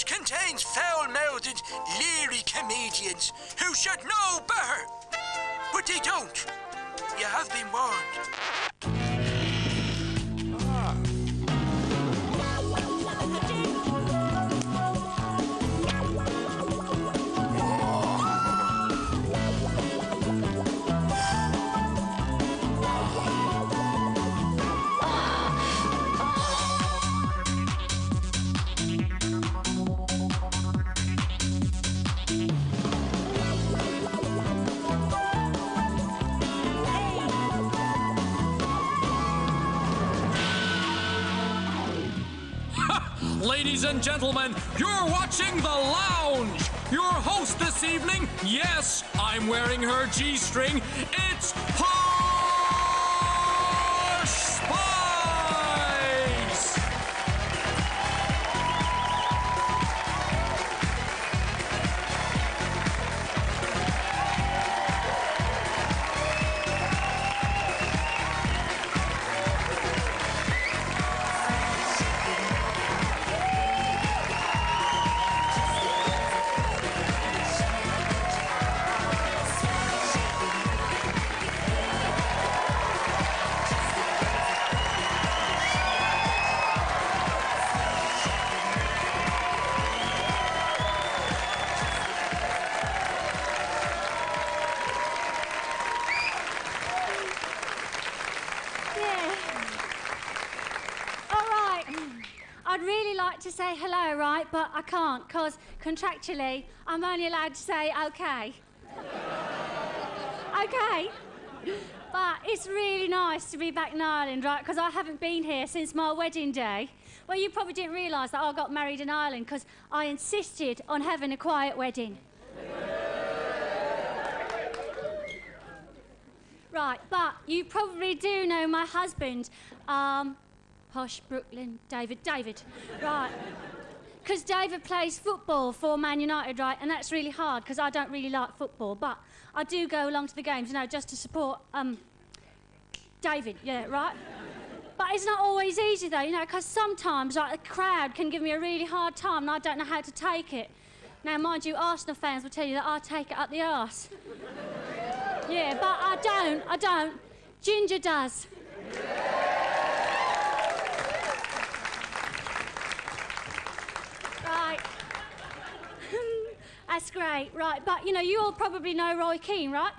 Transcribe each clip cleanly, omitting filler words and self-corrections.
contains foul-mouthed, leery comedians who should know better. But they don't. You have been warned. Ladies and gentlemen, you're watching The Lounge. Your host this evening, yes, I'm wearing her G-string. It's Posh Spice! To say hello, right, but I can't, because contractually I'm only allowed to say okay. Okay. But it's really nice to be back in Ireland, right, because I haven't been here since my wedding day. Well, you probably didn't realise that I got married in Ireland because I insisted on having a quiet wedding. Right, but you probably do know my husband, Posh Brooklyn, David, right. Because David plays football for Man United, right, and that's really hard because I don't really like football, but I do go along to the games, you know, just to support, David, yeah, right? But it's not always easy, though, you know, because sometimes, like, the crowd can give me a really hard time and I don't know how to take it. Now, mind you, Arsenal fans will tell you that I take it up the arse. Yeah, but I don't. Ginger does. Right. That's great, right. But, you know, you all probably know Roy Keane, right?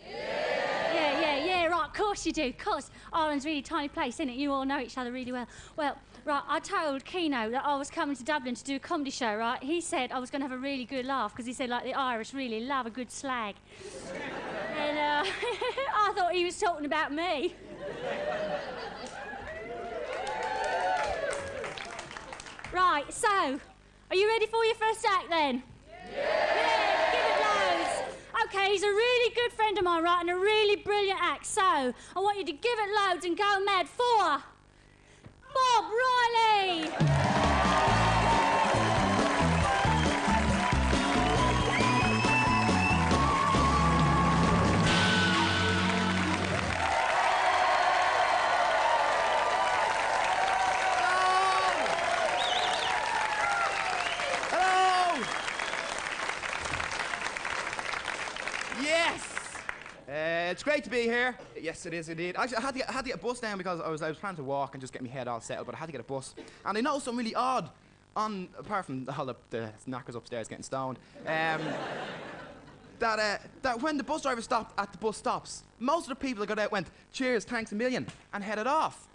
Yeah, right, of course you do, of course. Ireland's a really tiny place, isn't it? You all know each other really well. Well, right, I told Keno that I was coming to Dublin to do a comedy show, right? He said I was going to have a really good laugh, because he said, like, the Irish really love a good slag. And, I thought he was talking about me. Right, so, are you ready for your first act, then? Yeah, give it loads. OK, he's a really good friend of mine, right, and a really brilliant act, so I want you to give it loads and go mad for Bob Reilly! It's great to be here. Yes, it is indeed. Actually, I had to get a bus down because I was planning to walk and just get my head all settled, but I had to get a bus. And I noticed something really odd, apart from all the knackers upstairs getting stoned, that when the bus driver stopped at the bus stops, most of the people that got out went, "Cheers, thanks a million," and headed off.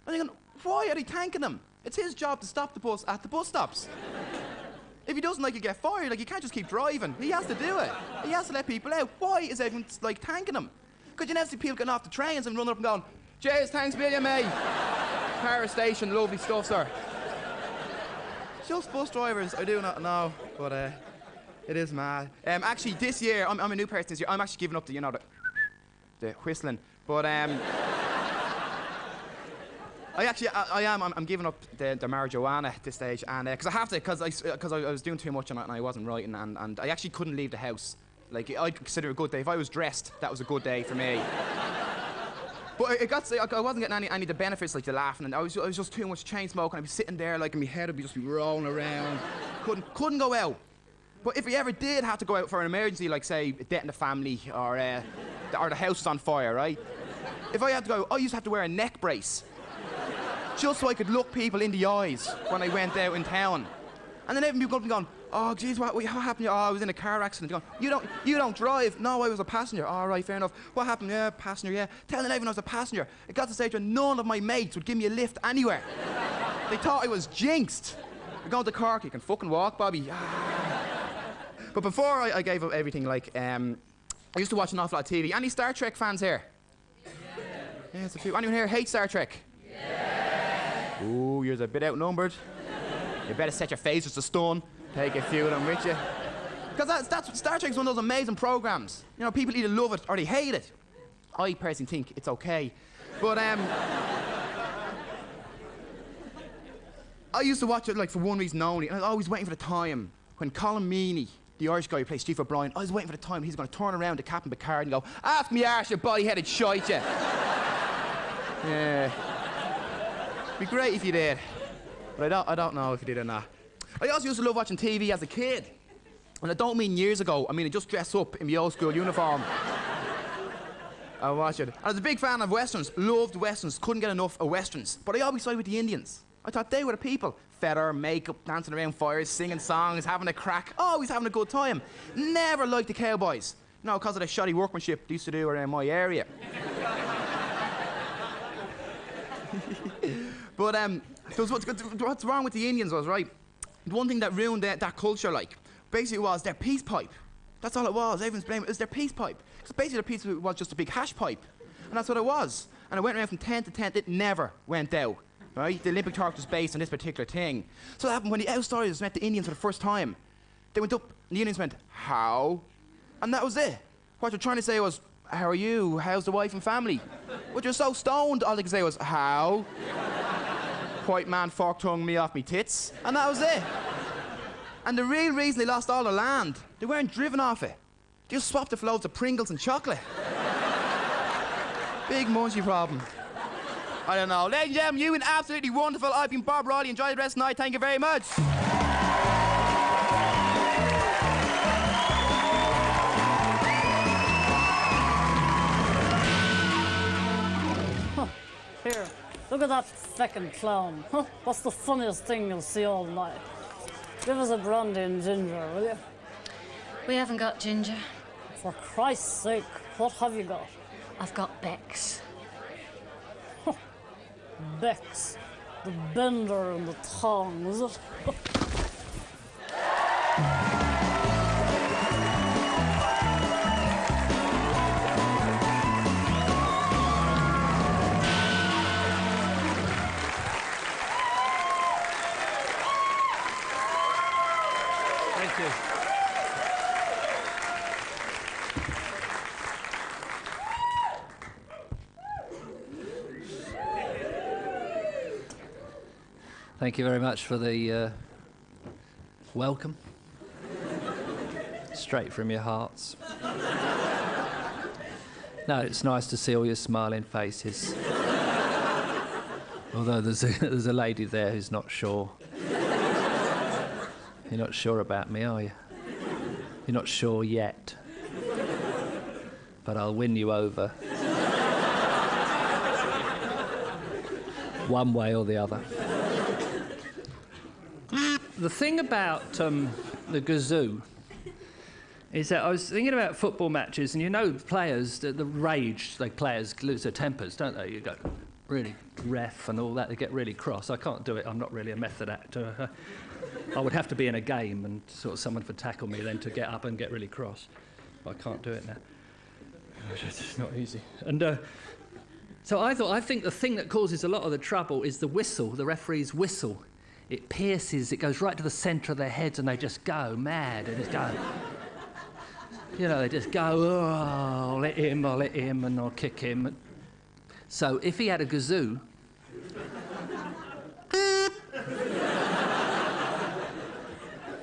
And I'm thinking, why are they thanking him? It's his job to stop the bus at the bus stops. If he doesn't, like, you get fired. Like, you can't just keep driving. He has to do it. He has to let people out. Why is everyone, like, thanking him? Because you never see people getting off the trains and running up and going, "Cheers, thanks a million, mate." Paris Station, lovely stuff, sir. Just bus drivers, I do not know, but it is mad. Actually, this year, I'm a new person this year. I'm actually giving up the, you know, the whistling. But I'm giving up the marijuana at this stage, and because I have to, because I was doing too much and I wasn't writing, and I actually couldn't leave the house. Like, I'd consider it a good day. If I was dressed, that was a good day for me. But it got to, I wasn't getting any of the benefits, like the laughing, and I was just too much chain smoking. I'd be sitting there, like, and my head would just be rolling around. Couldn't go out. But if we ever did have to go out for an emergency, like, say, a death in the family, or the house was on fire, right? If I had to go, I used to have to wear a neck brace, just so I could look people in the eyes when I went out in town. And then everyone would be going, oh, geez, what happened? Oh, I was in a car accident. Going, you don't drive. No, I was a passenger. All right, fair enough. What happened? Yeah, passenger, yeah. Telling everyone I was a passenger. It got to the stage where none of my mates would give me a lift anywhere. They thought I was jinxed. We're going to Cork. You can fucking walk, Bobby. But before I gave up everything, like, I used to watch an awful lot of TV. Any Star Trek fans here? Yeah, it's a few. Anyone here hate Star Trek? Yeah. Ooh, you're a bit outnumbered. You better set your faces to stone. Take a few of them with you. Because that's Star Trek's one of those amazing programs. You know, people either love it or they hate it. I personally think it's okay. But, I used to watch it, like, for one reason only. And I was always waiting for the time when Colin Meaney, the Irish guy who plays Steve O'Brien, I was waiting for the time he's going to turn around to Captain Picard and go, "Ask me arse, you body-headed shite, you." Yeah. Be great if you did. But I don't know if you did or not. I also used to love watching TV as a kid. And I don't mean years ago. I mean, I just dressed up in my old school uniform. I watched it. I was a big fan of Westerns. Loved Westerns. Couldn't get enough of Westerns. But I always sided with the Indians. I thought they were the people. Feather, makeup, dancing around fires, singing songs, having a crack. Always having a good time. Never liked the cowboys. No, because of the shoddy workmanship they used to do around my area. But what's wrong with the Indians was, right, the one thing that ruined that culture, like, basically was their peace pipe. That's all it was. Everyone's blaming it. It was their peace pipe. Because basically their peace pipe was just a big hash pipe. And that's what it was. And it went around from tent to tent. It never went out. Right? The Olympic torch was based on this particular thing. So that happened when the outsiders met the Indians for the first time. They went up and the Indians went, "How?" And that was it. What they're trying to say was, "How are you? How's the wife and family?" But you're so stoned, all they could say was, "How?" White man fork-tongued me off me tits. And that was it. And the real reason they lost all their land, they weren't driven off it. They just swapped it for loads of Pringles and chocolate. Big munchy problem. I don't know. Ladies and gentlemen, you've been absolutely wonderful. I've been Bob Reilly. Enjoy the rest of the night. Thank you very much. Here, look at that feckin' clown. Huh? What's the funniest thing you'll see all night? Give us a brandy and ginger, will you? We haven't got ginger. For Christ's sake, what have you got? I've got Beck's. Beck's. The bender and the tongue, is it? Thank you. Thank you very much for the welcome. Straight from your hearts. No, it's nice to see all your smiling faces. Although there's a lady there who's not sure. You're not sure about me, are you? You're not sure yet. But I'll win you over. One way or the other. The thing about the gazoo is that I was thinking about football matches, and you know players, the rage, like players lose their tempers, don't they? You go really ref and all that, they get really cross. I can't do it, I'm not really a method actor. I would have to be in a game and sort of someone would tackle me then to get up and get really cross. But I can't do it now. It's not easy. And so I think the thing that causes a lot of the trouble is the whistle, the referee's whistle. It pierces, it goes right to the centre of their heads and they just go mad and just go. You know, they just go, "Oh, I'll let him, and I'll kick him." So if he had a gazoo,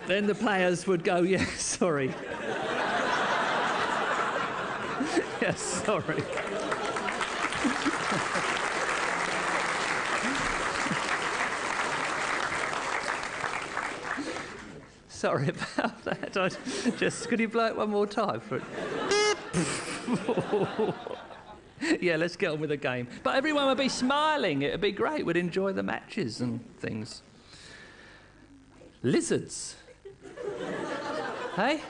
then the players would go, "Yeah, sorry." "Yeah, sorry." Sorry about that. Could you blow it one more time? Yeah, let's get on with the game. But everyone would be smiling. It would be great. We'd enjoy the matches and things. Lizards. Hey?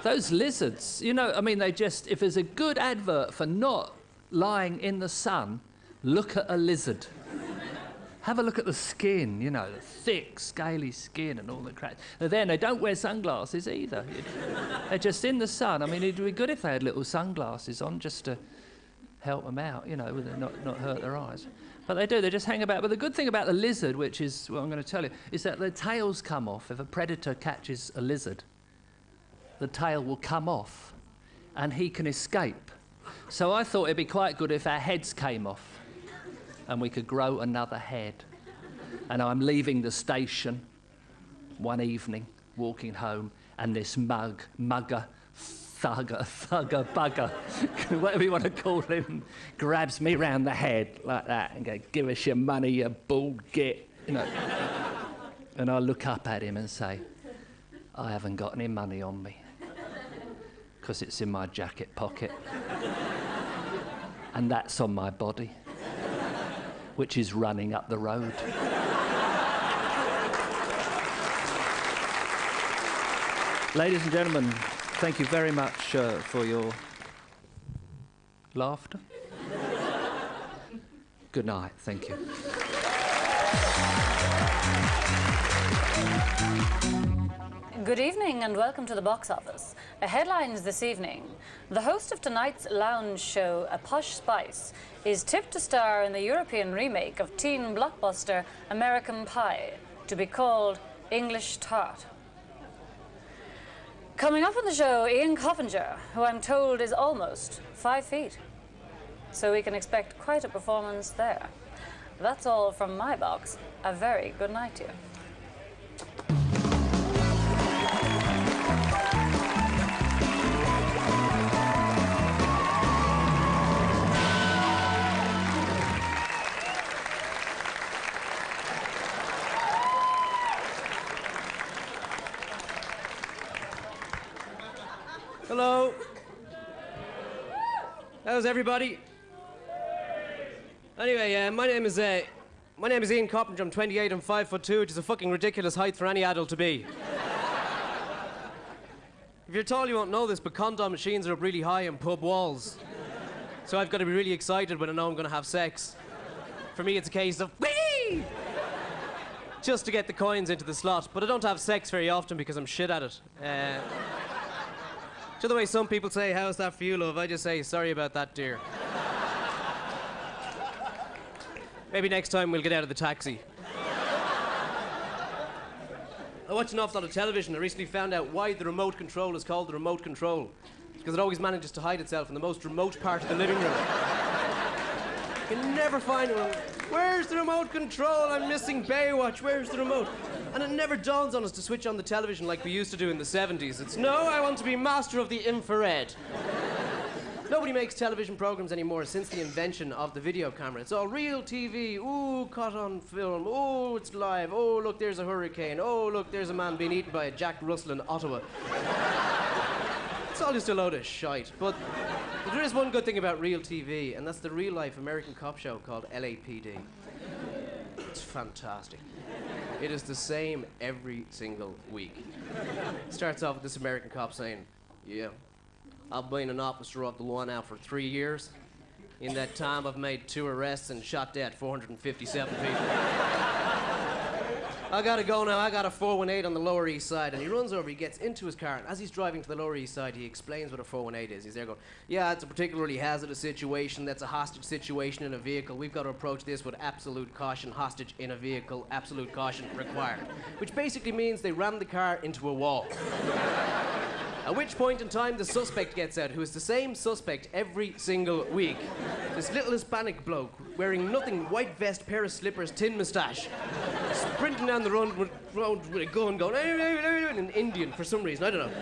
Those lizards. You know, I mean, if there's a good advert for not lying in the sun, look at a lizard. Have a look at the skin, you know, the thick, scaly skin and all the crap. And then they don't wear sunglasses either. They're just in the sun. I mean, it'd be good if they had little sunglasses on just to help them out, you know, not hurt their eyes. But they do, they just hang about. But the good thing about the lizard, which is what I'm going to tell you, is that the tails come off. If a predator catches a lizard, the tail will come off and he can escape. So I thought it'd be quite good if our heads came off and we could grow another head. And I'm leaving the station one evening, walking home, and this thugger, bugger, whatever you want to call him, grabs me round the head like that and goes, "Give us your money, you bald git," you know. And I look up at him and say, "I haven't got any money on me, because it's in my jacket pocket. And that's on my body, which is running up the road." Ladies and gentlemen, thank you very much for your laughter. Good night, thank you. Good evening and welcome to the box office. Headlines this evening. The host of tonight's lounge show, A Posh Spice, is tipped to star in the European remake of teen blockbuster American Pie, to be called English Tart. Coming up on the show, Ian Coppinger, who I'm told is almost 5 feet. So we can expect quite a performance there. That's all from my box. A very good night to you. Hello. How's everybody? Anyway, my name is Ian Coppinger. I'm 28 and 5'2", which is a fucking ridiculous height for any adult to be. If you're tall, you won't know this, but condom machines are up really high in pub walls. So I've got to be really excited when I know I'm going to have sex. For me, it's a case of whee! Just to get the coins into the slot. But I don't have sex very often because I'm shit at it. So the way some people say, "How's that for you, love?" I just say, "Sorry about that, dear." Maybe next time we'll get out of the taxi. I watch an awful lot of television. I recently found out why the remote control is called the remote control. It's because it always manages to hide itself in the most remote part of the living room. You can never find it. Where's the remote control? I'm missing Baywatch. Where's the remote? And it never dawns on us to switch on the television like we used to do in the 70s. It's, "No, I want to be master of the infrared." Nobody makes television programs anymore since the invention of the video camera. It's all real TV. Ooh, caught on film. Oh, it's live. Oh, look, there's a hurricane. Oh, look, there's a man being eaten by a Jack Russell in Ottawa. It's all just a load of shite. But there is one good thing about real TV, and that's the real-life American cop show called LAPD. It's fantastic. It is the same every single week. It starts off with this American cop saying, "Yeah, I've been an officer of the law now for 3 years. In that time, I've made 2 arrests and shot dead 457 people. I gotta go now. I got a 418 on the Lower East Side." And he runs over, he gets into his car, and as he's driving to the Lower East Side, he explains what a 418 is. He's there going, "Yeah, it's a particularly hazardous situation. That's a hostage situation in a vehicle. We've got to approach this with absolute caution. Hostage in a vehicle, absolute caution required." Which basically means they ram the car into a wall. At which point in time, the suspect gets out, who is the same suspect every single week. This little Hispanic bloke, wearing nothing, white vest, pair of slippers, tin moustache. sprinting down the road with a gun going, in Indian for some reason, I don't know.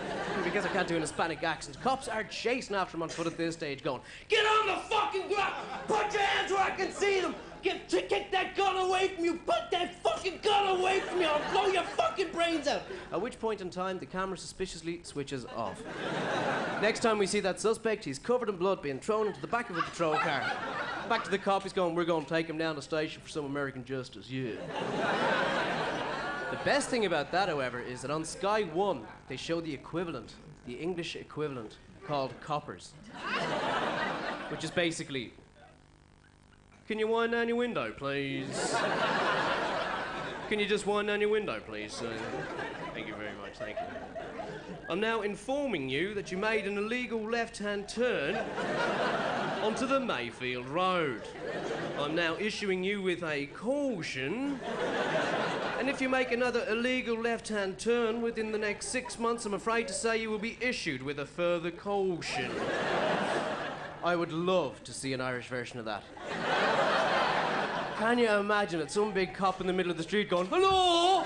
Because I can't do an Hispanic accent. Cops are chasing after him on foot at this stage going, get on the fucking ground! Put your hands where I can see them! Kick that gun away from you! Put that fucking gun away from you! I'll blow your fucking brains out! At which point in time, the camera suspiciously switches off. Next time we see that suspect, he's covered in blood being thrown into the back of a patrol car. Back to the cop, he's going, we're going to take him down to station for some American justice, yeah. The best thing about that, however, is that on Sky 1, they show the equivalent, the English equivalent, called coppers. Which is basically, can you wind down your window, please? Can you just wind down your window, please? Thank you very much, thank you. I'm now informing you that you made an illegal left-hand turn onto the Mayfield Road. I'm now issuing you with a caution. And if you make another illegal left-hand turn within the next 6 months, I'm afraid to say you will be issued with a further caution. I would love to see an Irish version of that. Can you imagine it? Some big cop in the middle of the street going, hello!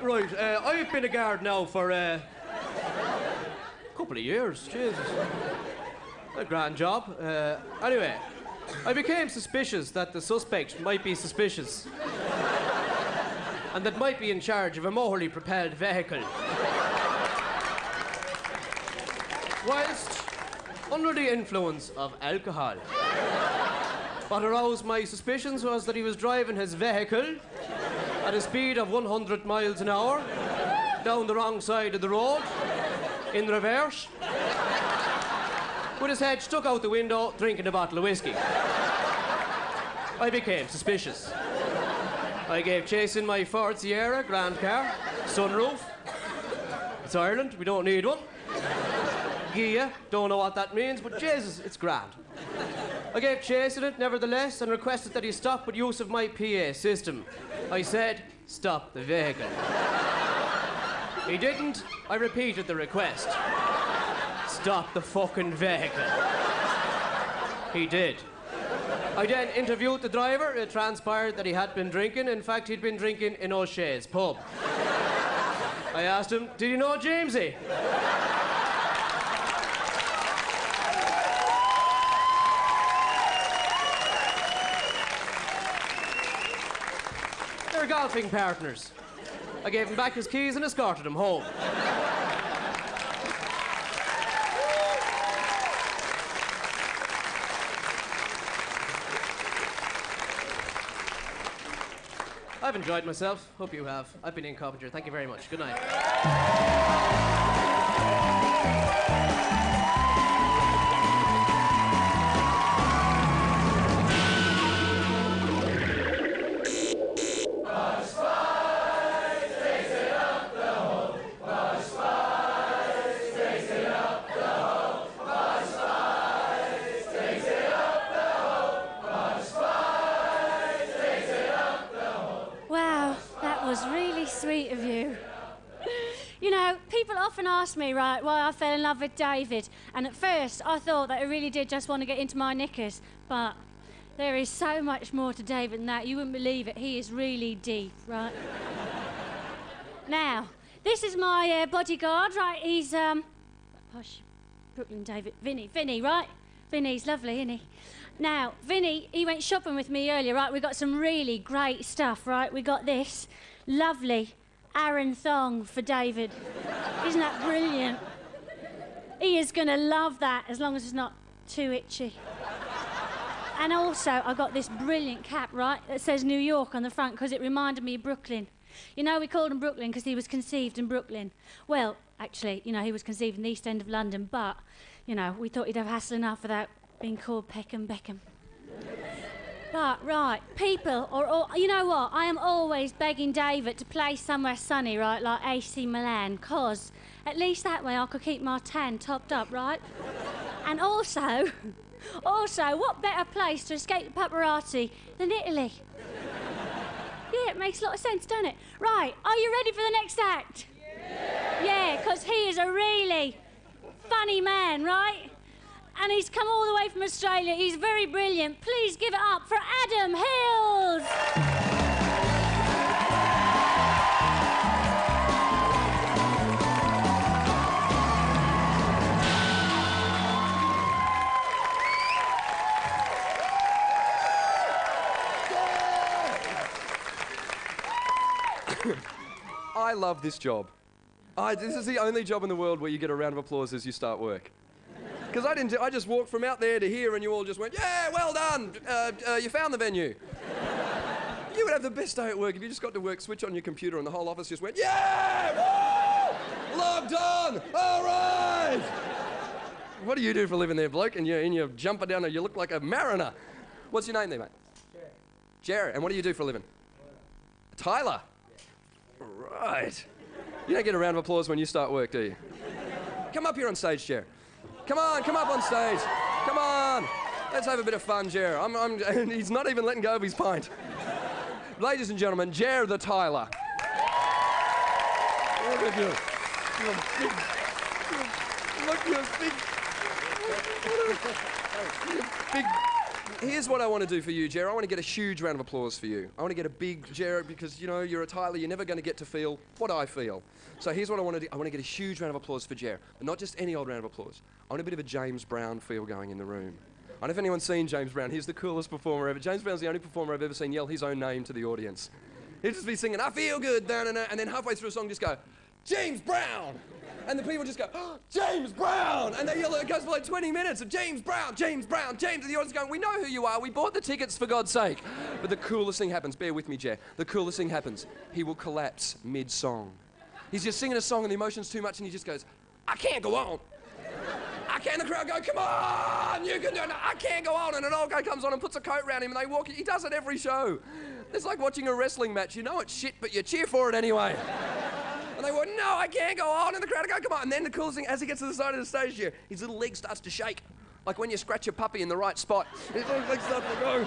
Right, I've been a guard now for a couple of years. Jesus. A grand job. Anyway, I became suspicious that the suspect might be suspicious. And that might be in charge of a motorly propelled vehicle. Whilst under the influence of alcohol. What aroused my suspicions was that he was driving his vehicle at a speed of 100 miles an hour down the wrong side of the road, in reverse, with his head stuck out the window, drinking a bottle of whiskey. I became suspicious. I gave chase in my Ford Sierra Grand car, sunroof. It's Ireland, we don't need one. Gia, don't know what that means, but Jesus, it's grand. I gave chase in it, nevertheless, and requested that he stop with use of my PA system. I said, stop the vehicle. He didn't. I repeated the request. Stop the fucking vehicle. He did. I then interviewed the driver. It transpired that he had been drinking. In fact, he'd been drinking in O'Shea's pub. I asked him, did you know Jamesy? They're golfing partners. I gave him back his keys and escorted him home. I've enjoyed myself. Hope you have. I've been Ian Coppinger. Thank you very much. Good night. Sweet of you. You know, people often ask me, right, why I fell in love with David, and at first I thought that I really did just want to get into my knickers, but there is so much more to David than that. You wouldn't believe it. He is really deep, right? Now, this is my bodyguard, right? He's Posh Brooklyn David, Vinny, right? Vinny's lovely, isn't he? Now, Vinny, he went shopping with me earlier, right? We got some really great stuff, right? We got this lovely Aaron thong for David. Isn't that brilliant? He is going to love that as long as it's not too itchy. And also, I got this brilliant cap, right, that says New York on the front because it reminded me of Brooklyn. You know, we called him Brooklyn because he was conceived in Brooklyn. Well, actually, you know, he was conceived in the East End of London, but, you know, we thought he'd have hassle enough without being called Peckham Beckham. But, right, people, you know what? I am always begging David to play somewhere sunny, right, like AC Milan, because at least that way I could keep my tan topped up, right? And also, what better place to escape the paparazzi than Italy? Yeah, it makes a lot of sense, doesn't it? Right, are you ready for the next act? Yeah, because he is a really funny man, right? and he's come all the way from Australia. He's very brilliant. Please give it up for Adam Hills. I love this job. This is the only job in the world where you get a round of applause as you start work. Because I just walked from out there to here and you all just went, yeah, well done, you found the venue. You would have the best day at work if you just got to work, switch on your computer and the whole office just went, yeah, woo, logged on, all right. What do you do for a living there, bloke? And you're jumping down there, you look like a mariner. What's your name there, mate? Jerry. And what do you do for a living? Tyler. Right. You don't get a round of applause when you start work, do you? Come up here on stage, Jer. Come on, come up on stage. Come on. Let's have a bit of fun, Jer. And he's not even letting go of his pint. Ladies and gentlemen, Jer the Tyler. Look at you. You're big. Here's what I want to do for you, Jer. I want to get a huge round of applause for you. I want to get a big Jer because, you know, you're a Tyler. You're never going to get to feel what I feel. So here's what I want to do. I want to get a huge round of applause for Jer. But not just any old round of applause. I want a bit of a James Brown feel going in the room. I don't know if anyone's seen James Brown. He's the coolest performer ever. James Brown's the only performer I've ever seen yell his own name to the audience. He'd just be singing, I feel good, and then halfway through a song just go, James Brown! And the people just go, oh, James Brown! And they yell, it goes for like 20 minutes of James Brown, James Brown, James. And the audience going, we know who you are, we bought the tickets for God's sake. But the coolest thing happens, bear with me, Jer. The coolest thing happens, he will collapse mid-song. He's just singing a song and the emotion's too much and he just goes, I can't go on. I can't. The crowd go, come on, you can do it. I can't go on. And an old guy comes on and puts a coat around him and they walk. He does it every show. It's like watching a wrestling match. You know it's shit, but you cheer for it anyway. And they go, no, I can't go on. And the crowd go, come on. And then the coolest thing, as he gets to the side of the stage here, his little leg starts to shake. Like when you scratch a puppy in the right spot. His little leg starts to go.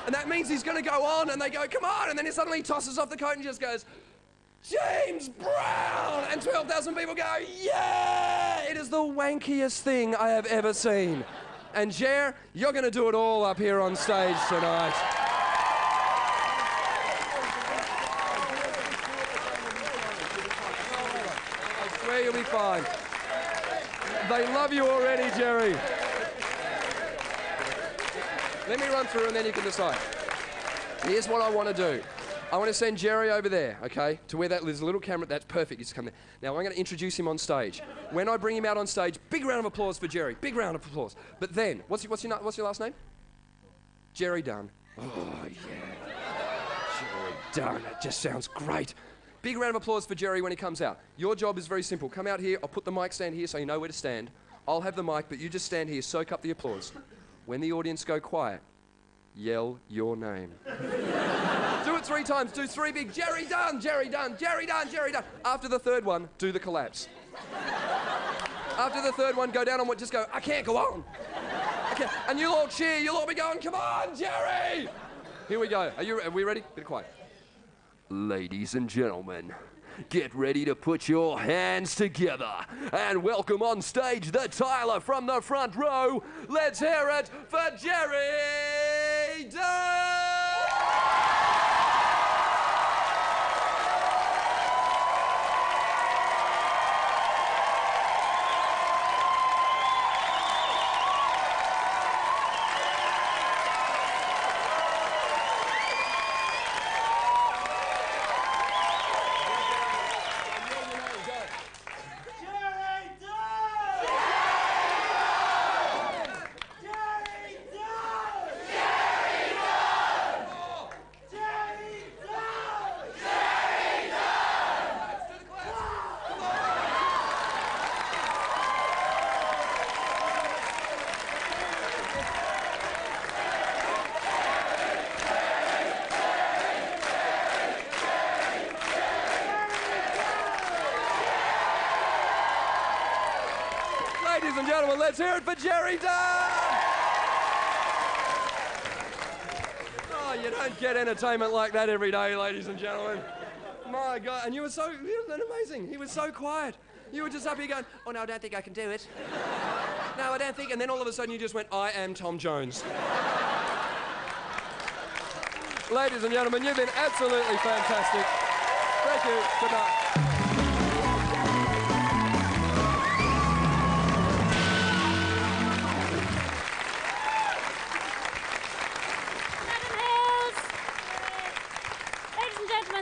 And that means he's going to go on. And they go, come on. And then he suddenly tosses off the coat and just goes, James Brown! And 12,000 people go, yeah! It is the wankiest thing I have ever seen. And Jer, you're going to do it all up here on stage tonight. I swear you'll be fine. They love you already, Jerry. Let me run through and then you can decide. Here's what I want to do. I want to send Jerry over there, okay, to where there's a little camera. That's perfect. Just come there. Now, I'm going to introduce him on stage. When I bring him out on stage, big round of applause for Jerry. Big round of applause. But then, what's your last name? Jerry Dunn. Oh, yeah. Jerry Dunn. That just sounds great. Big round of applause for Jerry when he comes out. Your job is very simple. Come out here. I'll put the mic stand here so you know where to stand. I'll have the mic, but you just stand here. Soak up the applause. When the audience go quiet, yell your name. Do it 3 times. Do 3 big Jerry Dunn, Jerry Dunn, Jerry Dunn, Jerry Dunn. After the third one, do the collapse. After the third one, go down on what, just go, I can't go on. Okay. And you'll all cheer, you'll all be going, come on, Jerry! Here we go. Are we ready? Bit quiet. Ladies and gentlemen, get ready to put your hands together and welcome on stage the Tyler from the front row. Let's hear it for Jerry Dunn! Ladies and gentlemen, let's hear it for Jerry Dunn! Oh, you don't get entertainment like that every day, ladies and gentlemen. My God, and you were amazing. He was so quiet. You were just up here going, oh no, I don't think I can do it. No, I don't think. And then all of a sudden you just went, I am Tom Jones. Ladies and gentlemen, you've been absolutely fantastic. Thank you. Good night.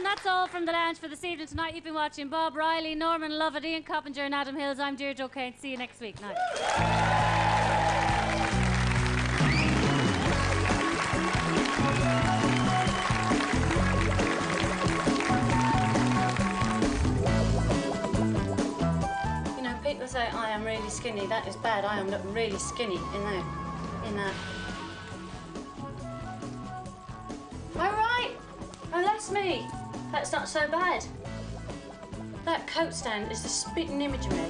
That's all from the lounge for this evening. Tonight you've been watching Bob Reilly, Norman Lovett, Ian Coppinger and Adam Hills. I'm Deirdre O'Kane. See you next week. Night. You know, people say I am really skinny. That is bad. I am looking really skinny in that. All right. Oh, that's me. That's not so bad. That coat stand is the spitting image of me.